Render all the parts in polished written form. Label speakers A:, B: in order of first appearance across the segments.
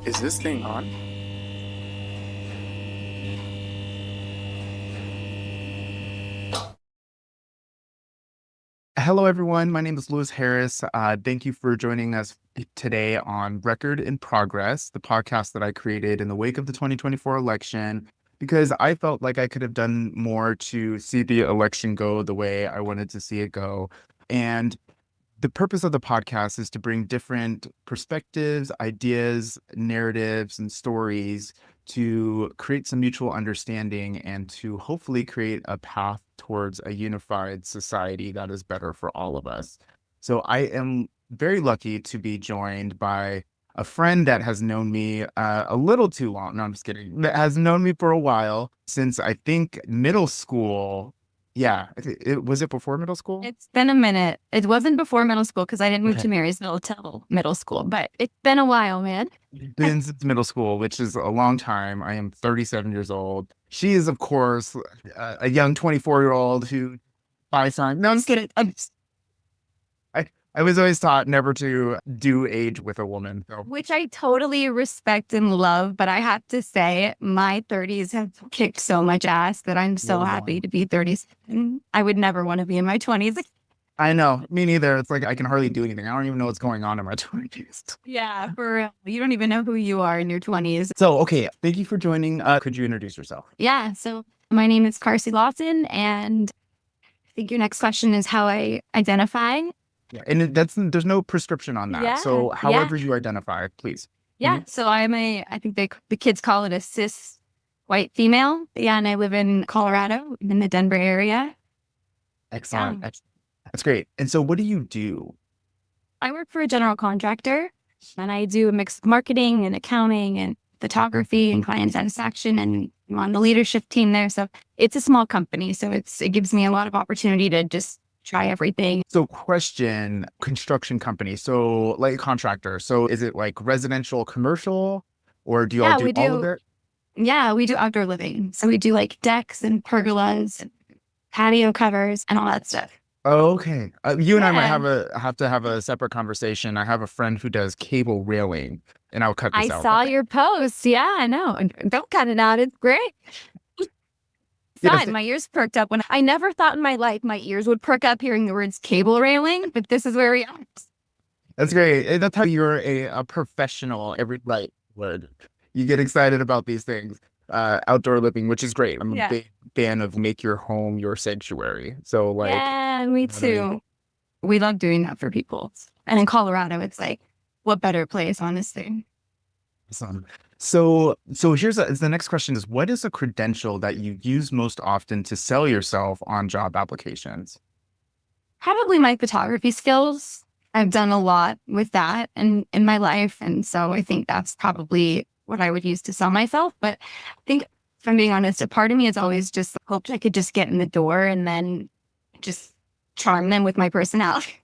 A: Is this thing on? Hello, everyone. My name is Lewis Harris. Thank you for joining us today on Record in Progress, the podcast that I created in the wake of the 2024 election, because I felt like I could have done more to see the election go the way I wanted to see it go. And the purpose of the podcast is to bring different perspectives, ideas, narratives, and stories to create some mutual understanding and to hopefully create a path towards a unified society that is better for all of us. So I am very lucky to be joined by a friend that has known me a little too long. No, I'm just kidding. That has known me for a while since I think middle school. Yeah, was it before middle school?
B: It's been a minute. It wasn't before middle school because I didn't move to Marysville till middle school, but it's been a while, man.
A: Been since middle school, which is a long time. I am 37 years old. She is, of course, a young 24-year-old who buys time. No, I'm just kidding. I was always taught never to do age with a woman. So
B: Which I totally respect and love, but I have to say my 30s have kicked so much ass that I'm so happy to be 37. I would never want to be in my 20s.
A: I know, me neither. It's like I can hardly do anything. I don't even know what's going on in my 20s.
B: Yeah, for real. You don't even know who you are in your 20s.
A: So, okay, thank you for joining. Could you introduce yourself?
B: Yeah, so my name is Karcy Lawson, and I think your next question is how I identify.
A: Yeah, and there's no prescription on that.
B: Yeah,
A: So,
B: yeah.
A: however you identify, please.
B: Yeah. So I think the kids call it a cis white female. Yeah. And I live in Colorado, in the Denver area.
A: Excellent.
B: Yeah.
A: That's great. And so, what do you do?
B: I work for a general contractor and I do a mix of marketing and accounting and photography and client satisfaction. And I'm on the leadership team there. So it's a small company. So it gives me a lot of opportunity to just try everything.
A: So, question, construction company. So, like contractor. So, is it like residential, commercial, or do you all
B: Yeah,
A: do
B: we
A: all of
B: do.
A: it?
B: Yeah, we do outdoor living. So we do like decks and pergolas and patio covers and all that stuff.
A: Oh, okay. You and I might
B: Yeah.
A: have to have a separate conversation. I have a friend who does cable railing, and I'll cut
B: I
A: this out.
B: saw your post. Yeah, I know. And don't cut it out. It's great.
A: Yes,
B: Fun. My ears perked up when I never thought in my life my ears would perk up hearing the words cable railing, but this is where we are.
A: that's great. That's how you're a professional. Every right word. You get excited about these things. Outdoor living, which is great. I'm a
B: Yeah.
A: big fan of make your home your sanctuary. So, like,
B: Yeah, me
A: you know what I mean?
B: too. We love doing that for people. And in Colorado, it's like, what better place, honestly?
A: Awesome. So here's the next question is what is a credential that you use most often to sell yourself on job applications?
B: Probably my photography skills. I've done a lot with that in my life. And so I think that's probably what I would use to sell myself. But I think, if I'm being honest, a part of me has always just hoped I could just get in the door and then just charm them with my personality.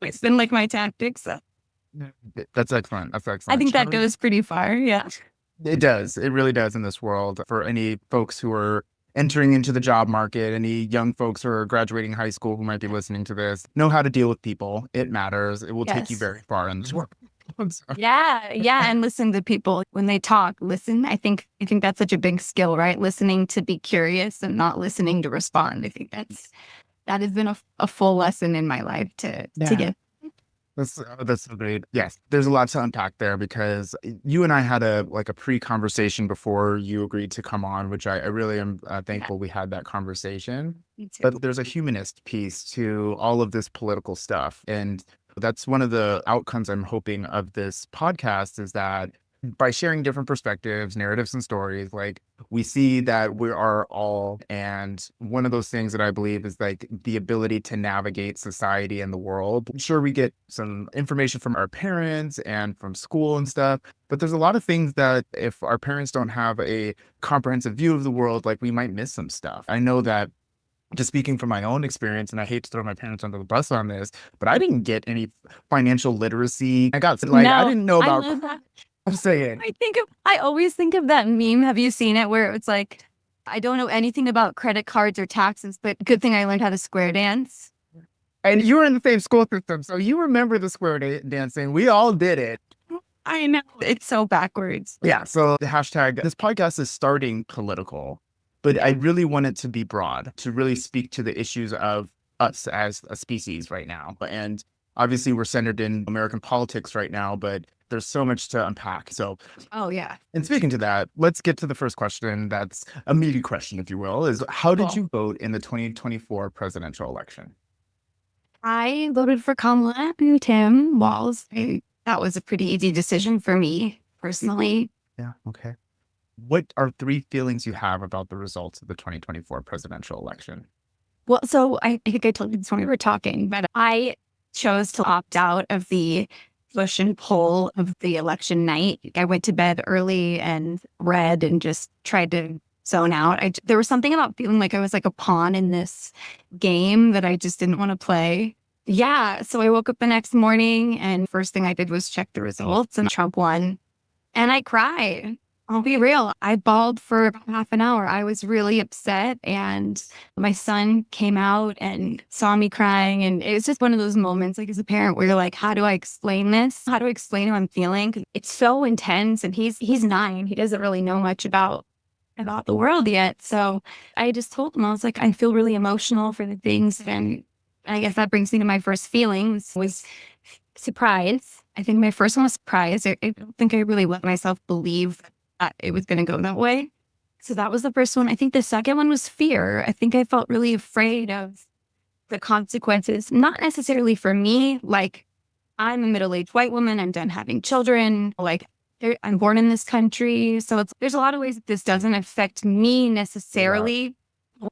B: It's been like my tactics. So
A: Yeah. That's excellent. That's
B: I
A: excellent.
B: think that
A: Charlie?
B: goes pretty far. Yeah.
A: It does. It really does in this world. For any folks who are entering into the job market, any young folks who are graduating high school who might be listening to this, know how to deal with people. It matters. It will take you
B: Yes.
A: very far in this world. So,
B: Yeah. Yeah. And listen to people when they talk. Listen. I think that's such a big skill, right? Listening to be curious and not listening to respond. I think that has been a full lesson in my life to
A: yeah.
B: get.
A: That's so great. Yes, there's a lot to unpack there because you and I had a pre-conversation before you agreed to come on, which I really am thankful we had that conversation.
B: Me too.
A: But there's a humanist piece to all of this political stuff, and that's one of the outcomes I'm hoping of this podcast is that by sharing different perspectives, narratives, and stories, like we see that we are all, and one of those things that I believe is like the ability to navigate society and the world. Sure, we get some information from our parents and from school and stuff, but there's a lot of things that if our parents don't have a comprehensive view of the world, like we might miss some stuff. I know that just speaking from my own experience, and I hate to throw my parents under the bus on this, but I didn't get any financial literacy. I
B: No,
A: didn't know
B: I
A: about.
B: love that.
A: I'm saying.
B: I always think of that meme. Have you seen it where it's like, I don't know anything about credit cards or taxes, but good thing I learned how to square dance.
A: And you were in the same school system, so you remember the square dancing. We all did it.
B: I know. It's so backwards.
A: Yeah. So the hashtag, this podcast is starting political, but I
B: Yeah.
A: really want it to be broad, to really speak to the issues of us as a species right now. And obviously we're centered in American politics right now, but there's so much to unpack. So,
B: Oh, yeah.
A: and speaking to that, let's get to the first question. That's a meaty question, if you will, is how did
B: Cool.
A: you vote in the 2024 presidential election?
B: I voted for Kamala and Tim Walz. That was a pretty easy decision for me personally.
A: Yeah. Okay. What are three feelings you have about the results of the 2024 presidential election?
B: Well, so I think I told you this when we were talking, but I chose to opt out of the push and pull of the election night. I went to bed early and read and just tried to zone out. There was something about feeling like I was like a pawn in this game that I just didn't want to play. Yeah. So I woke up the next morning and first thing I did was check the results and Trump won. And I cried. I'll be real. I bawled for about half an hour. I was really upset. And my son came out and saw me crying. And it was just one of those moments, like as a parent, where you're like, how do I explain this? How do I explain how I'm feeling? 'Cause it's so intense. And he's 9. He doesn't really know much about the world yet. So I just told him, I was like, I feel really emotional for the things. And I guess that brings me to my first feelings was surprise. I think my first one was surprise. I don't think I really let myself believe that it was going to go that way. So that was the first one. I think the second one was fear. I think I felt really afraid of the consequences, not necessarily for me. Like, I'm a middle-aged white woman. I'm done having children. Like, I'm born in this country. So there's a lot of ways that this doesn't affect me
A: Yeah.
B: necessarily.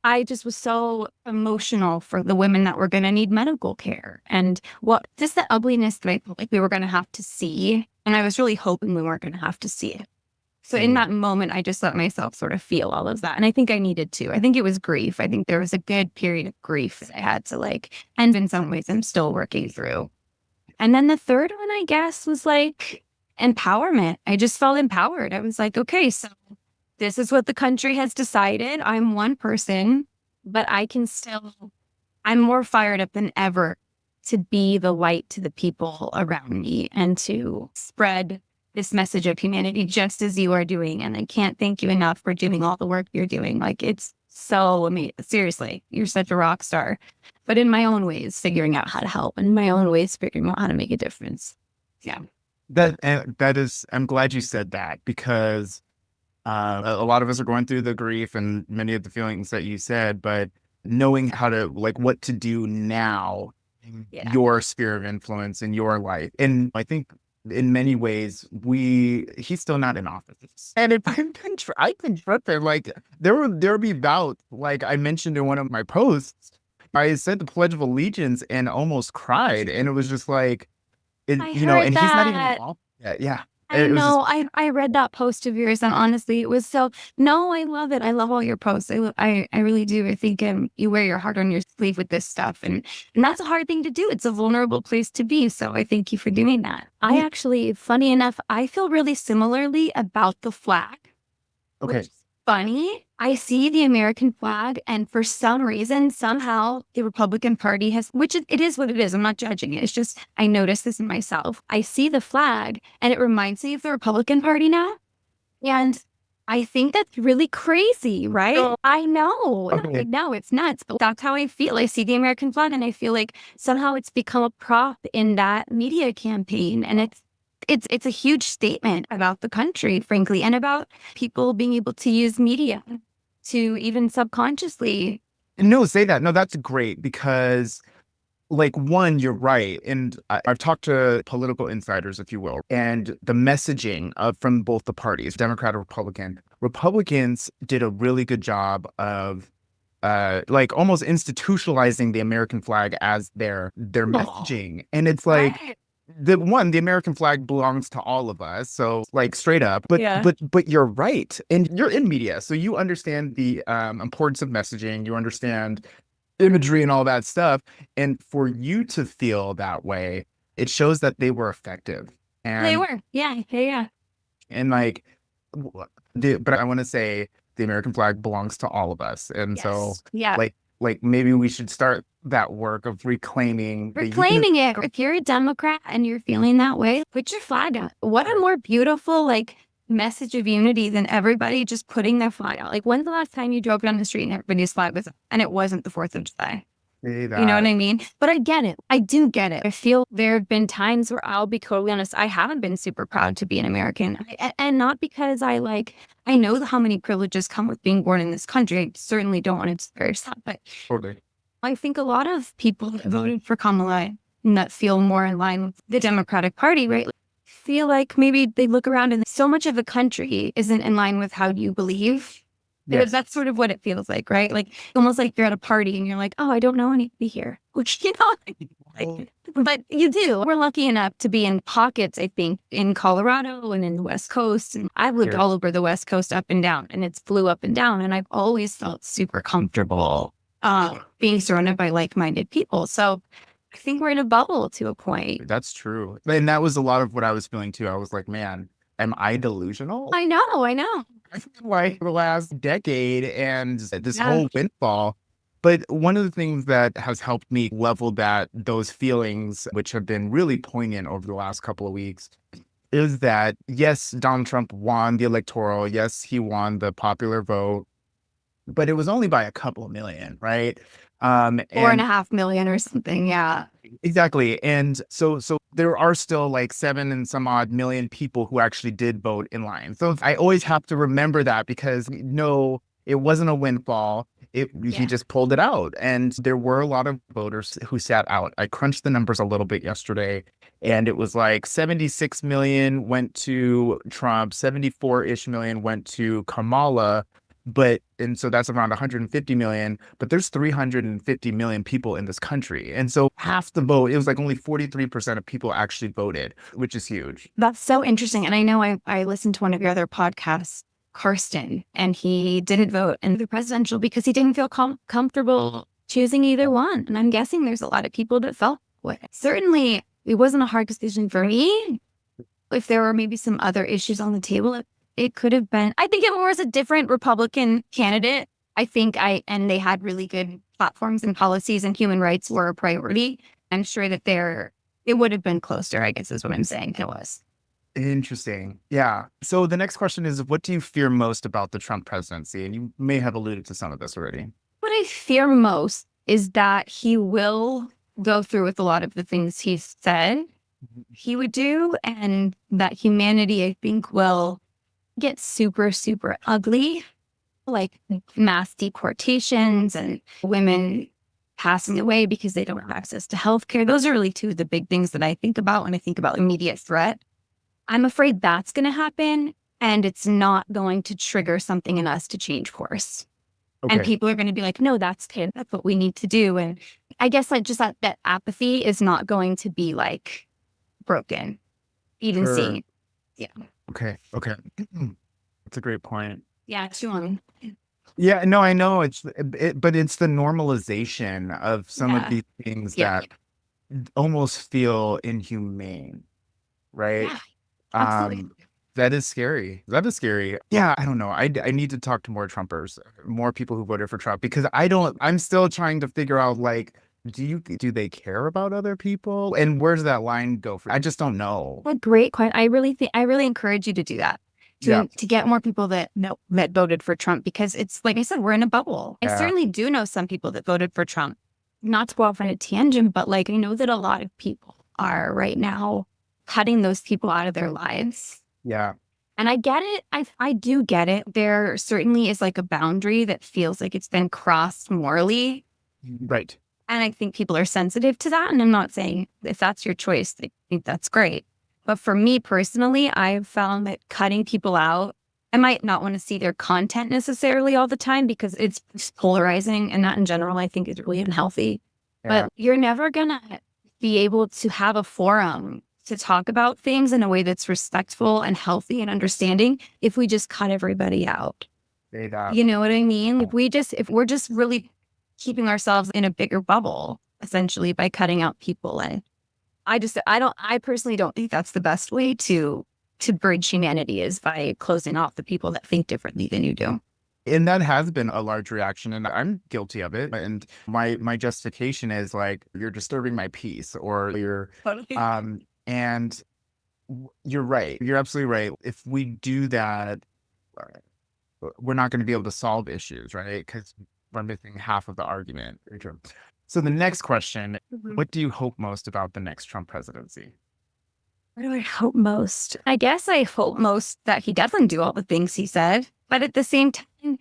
B: I just was so emotional for the women that were going to need medical care and just the ugliness that I felt like we were going to have to see. And I was really hoping we weren't going to have to see it. So in that moment, I just let myself sort of feel all of that. And I think I needed to. I think it was grief. I think there was a good period of grief that I had to and in some ways I'm still working through. And then the third one, I guess, was like empowerment. I just felt empowered. I was like, okay, so this is what the country has decided. I'm one person, but I'm more fired up than ever to be the light to the people around me and to spread this message of humanity just as you are doing. And I can't thank you enough for doing all the work you're doing. Like, it's so amazing. Seriously, you're such a rock star. But in my own ways, figuring out how to help, in my own ways, figuring out how to make a difference. Yeah.
A: That is, I'm glad you said that because a lot of us are going through the grief and many of the feelings that you said, but knowing how to like what to do now,
B: Yeah.
A: your sphere of influence in your life. And I think in many ways, he's still not in office. And if I've been tripping, like there'll be bouts, like I mentioned in one of my posts, I said the Pledge of Allegiance and almost cried. And it was just like,
B: I heard
A: and he's not even
B: that.
A: involved yet. Yeah.
B: I
A: It was just,
B: know. I read that post of yours, and honestly, it was so. No, I love it. I love all your posts. I really do. I think you wear your heart on your sleeve with this stuff, and that's a hard thing to do. It's a vulnerable place to be. So I thank you for doing that. I actually, funny enough, I feel really similarly about the flag.
A: okay.
B: Which is funny. I see the American flag, and for some reason, somehow the Republican Party it is what it is. I'm not judging it. It's just, I notice this in myself. I see the flag, and it reminds me of the Republican Party now. And I think that's really crazy, right?
A: Oh,
B: I know.
A: okay.
B: I know it's nuts, but that's how I feel. I see the American flag, and I feel like somehow it's become a prop in that media campaign. And it's a huge statement about the country, frankly, and about people being able to use media to even subconsciously.
A: No, say that. No, that's great because like one, you're right. And I've talked to political insiders, if you will, and the messaging from both the parties, Democrat and Republican, Republicans did a really good job of like almost institutionalizing the American flag as their messaging. And it's like
B: Right.
A: the American flag belongs to all of us. So like straight up, but
B: Yeah.
A: but you're right. And you're in media. So you understand the importance of messaging, you understand imagery and all that stuff. And for you to feel that way, it shows that they were effective.
B: They
A: And
B: were. Yeah. Yeah. Yeah.
A: like but I want to say the American flag belongs to all of us. And so
B: Yes. Yeah.
A: like like maybe we should start that work of reclaiming the unity.
B: Reclaiming it. If you're a Democrat and you're feeling that way, put your flag out. What a more beautiful, like, message of unity than everybody just putting their flag out. Like, when's the last time you drove down the street and everybody's flag was up and it wasn't the 4th of July?
A: Say
B: You know what
A: that.
B: I mean? But I get it. I do get it. I feel there have been times where I'll be totally honest, I haven't been super proud to be an American. And not because I know how many privileges come with being born in this country. I certainly don't want to disparage that. But
A: Totally.
B: I think a lot of people that voted for Kamala and that feel more in line with the Democratic Party, right? Feel like maybe they look around and so much of the country isn't in line with how you believe.
A: Yes.
B: That's sort of what it feels like, right? Like almost like you're at a party and you're like, oh, I don't know anybody here, which, but you do. We're lucky enough to be in pockets, I think, in Colorado and in the West Coast. And I've lived all over the West Coast up and down, and it's flew up and down. And I've always felt super comfortable being surrounded by like-minded people. So I think we're in a bubble to a point.
A: That's true. And that was a lot of what I was feeling too. I was like, man, am I delusional?
B: I know.
A: I feel like the last decade and this
B: Yeah.
A: whole windfall. But one of the things that has helped me level those feelings, which have been really poignant over the last couple of weeks, is that yes, Donald Trump won the electoral. Yes, he won the popular vote, but it was only by a couple of million, right?
B: 4.5 million or something. Yeah.
A: Exactly. And so there are still like 7 and some odd million people who actually did vote in line. So I always have to remember that because no, it wasn't a windfall. He just pulled it out. And there were a lot of voters who sat out. I crunched the numbers a little bit yesterday, and it was like 76 million went to Trump, 74-ish million went to Kamala. And so that's around 150 million, but there's 350 million people in this country. And so half the vote, it was like only 43% of people actually voted, which is huge.
B: That's so interesting. And I know I listened to one of your other podcasts, Karsten, and he didn't vote in the presidential because he didn't feel comfortable choosing either one. And I'm guessing there's a lot of people that felt that way. Certainly, it wasn't a hard decision for me. If there were maybe some other issues on the table, it could have been. I think if it was a different Republican candidate, and they had really good platforms and policies and human rights were a priority. I'm sure that it would have been closer, I guess is what I'm saying. It was.
A: Interesting. Yeah. So the next question is, what do you fear most about the Trump presidency? And you may have alluded to some of this already.
B: What I fear most is that he will go through with a lot of the things he said he would do, and that humanity, I think, will get super, super ugly, like mass deportations and women passing away because they don't have access to healthcare. Those are really two of the big things that I think about when I think about immediate threat. I'm afraid that's going to happen, and it's not going to trigger something in us to change course.
A: Okay.
B: And people are going to be like, no, that's what we need to do. And I guess like just that apathy is not going to be like broken, even
A: Sure.
B: seen. Yeah.
A: Okay. That's a great point.
B: Yeah, chew on.
A: Yeah, no, I know but it's the normalization of some of these things that almost feel inhumane, right?
B: Yeah, absolutely.
A: That is scary. Yeah, I don't know. I need to talk to more Trumpers, more people who voted for Trump, because I'm still trying to figure out, like, do they care about other people? And where does that line go for? I just don't know.
B: A great question. I really encourage you to do that. To get more people that voted for Trump, because it's like I said, we're in a bubble. I certainly do know some people that voted for Trump. Not to go off on a tangent, but like I know that a lot of people are right now cutting those people out of their lives.
A: Yeah.
B: And I get it. I do get it. There certainly is like a boundary that feels like it's been crossed morally.
A: Right.
B: And I think people are sensitive to that. And I'm not saying if that's your choice, I think that's great. But for me personally, I've found that cutting people out, I might not want to see their content necessarily all the time because it's polarizing, and that in general, I think is really unhealthy.
A: Yeah.
B: But you're never going to be able to have a forum to talk about things in a way that's respectful and healthy and understanding if we just cut everybody out. You know what I mean? If we're just really keeping ourselves in a bigger bubble, essentially, by cutting out people. And I personally don't think that's the best way to bridge humanity, is by closing off the people that think differently than you do.
A: And that has been a large reaction, and I'm guilty of it. And my justification is like, you're disturbing my peace, or you're,
B: Totally.
A: and you're right. You're absolutely right. If we do that, we're not going to be able to solve issues, right? Because we're missing half of the argument. Very true. So the next question,
B: Mhm.
A: what do you hope most about the next Trump presidency?
B: What do I hope most? I guess I hope most that he doesn't do all the things he said. But at the same time,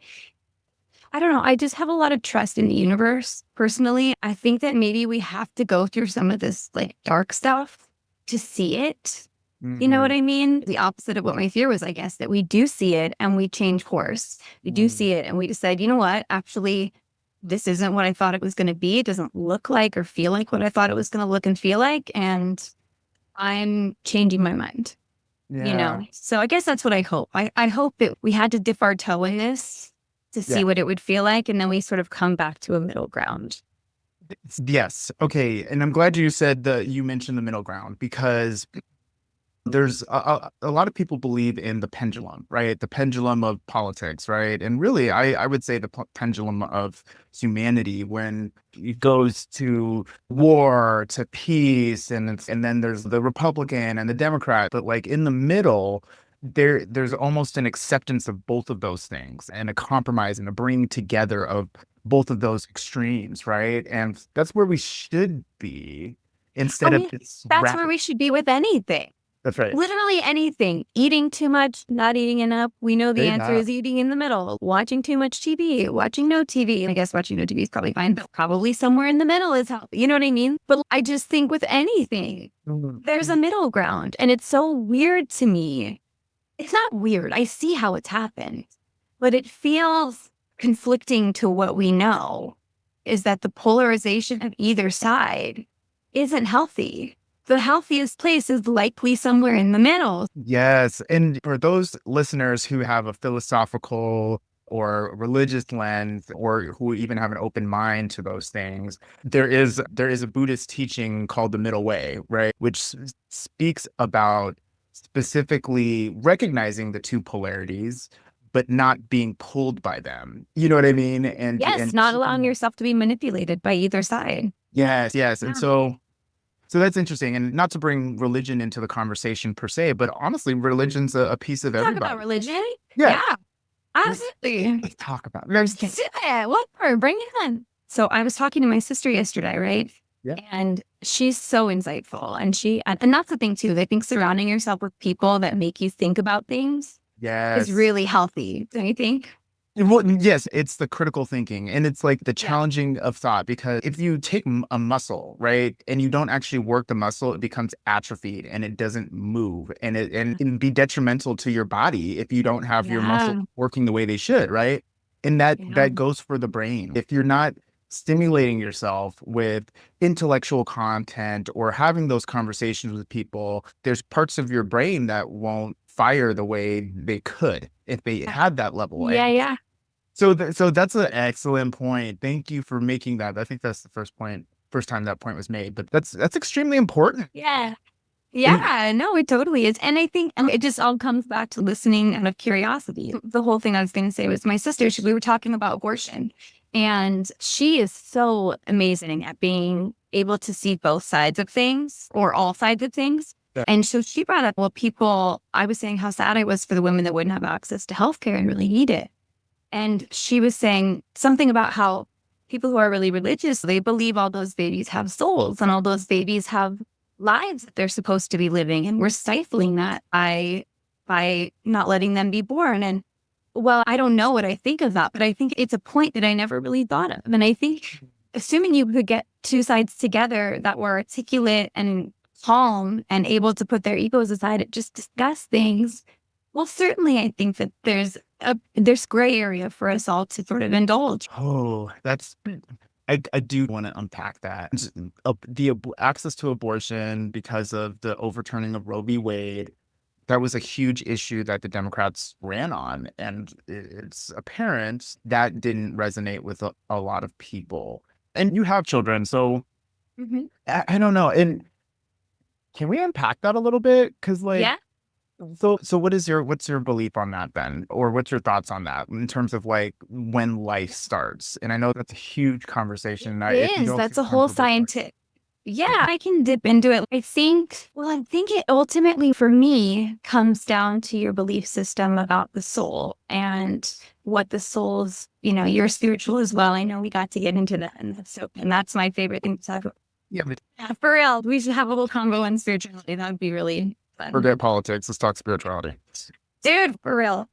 B: I don't know. I just have a lot of trust in the universe personally. I think that maybe we have to go through some of this like dark stuff to see it. You know
A: Hmm.
B: what I mean? The opposite of what my fear was, I guess, that we do see it and we change course. We do see it and we decide, you know what? Actually, this isn't what I thought it was going to be. It doesn't look like or feel like what I thought it was going to look and feel like. And I'm changing my mind, you
A: Yeah.
B: know? So I guess that's what I hope. I hope that we had to dip our toe in this to
A: Yeah.
B: see what it would feel like. And then we sort of come back to a middle ground.
A: Yes. Okay. And I'm glad you said that you mentioned the middle ground, because there's a lot of people believe in the pendulum, right? The pendulum of politics, right? And really, I would say the pendulum of humanity, when it goes to war, to peace, and then there's the Republican and the Democrat. But like in the middle, there's almost an acceptance of both of those things, and a compromise and a bringing together of both of those extremes, right? And that's where we should be,
B: I
A: instead of
B: mean,
A: this
B: that's where
A: rapid.
B: we should be with anything.
A: That's right.
B: Literally anything. Eating too much, not eating enough. We know the
A: Say
B: answer
A: that.
B: is eating in the middle. Watching too much TV, watching no TV. I guess watching no TV is probably fine, but probably somewhere in the middle is healthy. You know what I mean? But I just think with anything,
A: Mhm.
B: there's a middle ground. And it's so weird to me. It's not weird. I see how it's happened, but it feels conflicting to what we know is that the polarization of either side isn't healthy. The healthiest place is likely somewhere in the middle.
A: Yes. And for those listeners who have a philosophical or religious lens, or who even have an open mind to those things, there is a Buddhist teaching called the middle way, right? Which speaks about specifically recognizing the two polarities, but not being pulled by them. You know what I mean?
B: Yes,
A: And
B: not allowing
A: keeping.
B: yourself to be manipulated by either side.
A: Yes, yes. And
B: Yeah.
A: so that's interesting. And not to bring religion into the conversation per se, but honestly, religion's a piece of
B: Talk about
A: everybody.
B: religion.
A: Yeah.
B: Yeah, absolutely.
A: Let's talk about it. No, I'm just kidding.
B: Yeah, what part? Bring it on. So I was talking to my sister yesterday, right?
A: Yeah.
B: And she's so insightful. And that's the thing too. I think surrounding yourself with people that make you think about things is
A: Yes.
B: really healthy. Don't you think?
A: Well, yes, it's the critical thinking, and it's like the
B: Yeah.
A: challenging of thought, because if you take a muscle, right, and you don't actually work the muscle, it becomes atrophied and it doesn't move, and it can be detrimental to your body if you don't have your muscle
B: Yeah.
A: working the way they should, right? And
B: Yeah.
A: that goes for the brain. If you're not stimulating yourself with intellectual content or having those conversations with people, there's parts of your brain that won't fire the way they could if they had that level.
B: Yeah.
A: And
B: Yeah.
A: so that's an excellent point. Thank you for making that. I think that's the first time that point was made, but that's extremely important.
B: Yeah.
A: And
B: Yeah, no, it totally is. And I think it just all comes back to listening out of curiosity. The whole thing I was going to say was my sister, we were talking about abortion, and she is so amazing at being able to see both sides of things or all sides of things.
A: yeah,
B: And so she brought up, well, I was saying how sad I was for the women that wouldn't have access to healthcare and really need it. And she was saying something about how people who are really religious, they believe all those babies have souls and all those babies have lives that they're supposed to be living. And we're stifling that by not letting them be born. And well, I don't know what I think of that, but I think it's a point that I never really thought of. And I think assuming you could get two sides together that were articulate and calm and able to put their egos aside and just discuss things, well, certainly I think that there's gray area for us all to sort of indulge.
A: oh, I do want to unpack that. Access to abortion because of the overturning of Roe v. Wade, that was a huge issue that the Democrats ran on, and it's apparent that didn't resonate with a lot of people. And you have children, so
B: Mhm.
A: I don't know. And can we unpack that a little bit? Because like,
B: Yeah.
A: So what's your belief on that then? Or what's your thoughts on that in terms of like when life starts? And I know that's a huge conversation. If
B: It
A: you
B: is.
A: don't
B: That's
A: feel
B: a whole
A: comfortable talking,
B: scientific. Yeah, I can dip into it. I think it ultimately for me comes down to your belief system about the soul and what the soul's, you're spiritual as well. I know we got to get into that. And that's my favorite thing to talk about.
A: yeah, but
B: Yeah, for real. We should have a little convo on spirituality. That would be really fun.
A: forget politics. Let's talk spirituality.
B: Dude, for real.